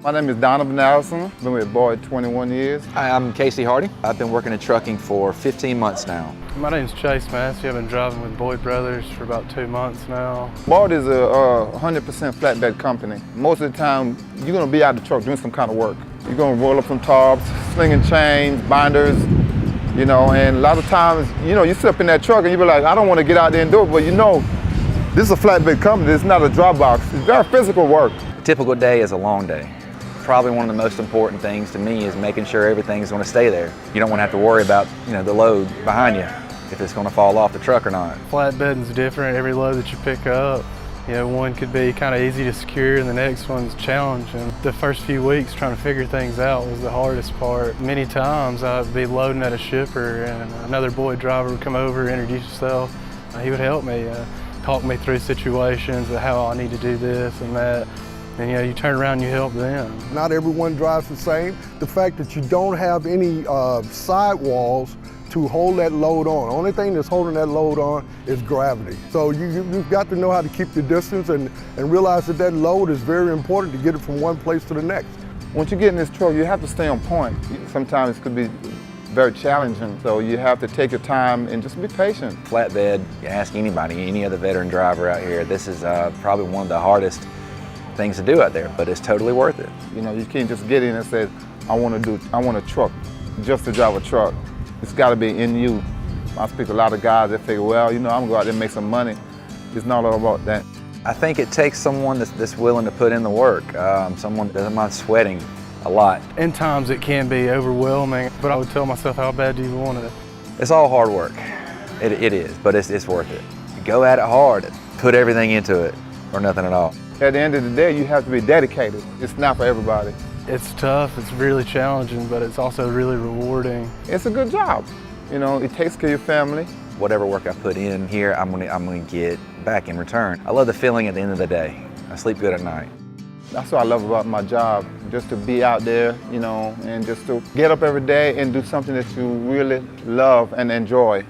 My name is Donovan Allison. Been with Boyd 21 years. Hi, I'm Casey Hardy. I've been working in trucking for 15 months now. My name's Chase Massey. I've been driving with Boyd Brothers for about 2 months now. Boyd is a 100% flatbed company. Most of the time, you're gonna be out of the truck doing some kind of work. You're gonna roll up some tarps, slinging chains, binders, you know, and a lot of times, you know, you sit up in that truck and you be like, I don't wanna get out there and do it, but you know, this is a flatbed company, it's not a drop box. It's very physical work. A typical day is a long day. Probably one of the most important things to me is making sure everything's going to stay there. You don't want to have to worry about, you know, the load behind you, if it's going to fall off the truck or not. Flatbedding's different. Every load that you pick up, you know, one could be kind of easy to secure and the next one's challenging. The first few weeks trying to figure things out was the hardest part. Many times I'd be loading at a shipper and another Boyd driver would come over, introduce himself. He would help me, talk me through situations, how I need to do this and that. And you know, you turn around and you help them. Not everyone drives the same. The fact that you don't have any sidewalls to hold that load on. The only thing that's holding that load on is gravity. So you've got to know how to keep the distance and realize that that load is very important to get it from one place to the next. Once you get in this truck, you have to stay on point. Sometimes it could be very challenging, so you have to take your time and just be patient. Flatbed, you ask anybody, any other veteran driver out here, this is probably one of the hardest things to do out there, but it's totally worth it. You know, you can't just get in and say, I want a truck, just to drive a truck. It's got to be in you. I speak to a lot of guys that figure, well, you know, I'm going to go out there and make some money. It's not all about that. I think it takes someone that's willing to put in the work, someone that doesn't mind sweating a lot. In times it can be overwhelming, but I would tell myself, how bad do you want it? It's all hard work. It is, but it's worth it. You go at it hard, put everything into it, or nothing at all. At the end of the day, you have to be dedicated. It's not for everybody. It's tough, it's really challenging, but it's also really rewarding. It's a good job. You know, it takes care of your family. Whatever work I put in here, I'm gonna get back in return. I love the feeling at the end of the day. I sleep good at night. That's what I love about my job, just to be out there, you know, and just to get up every day and do something that you really love and enjoy.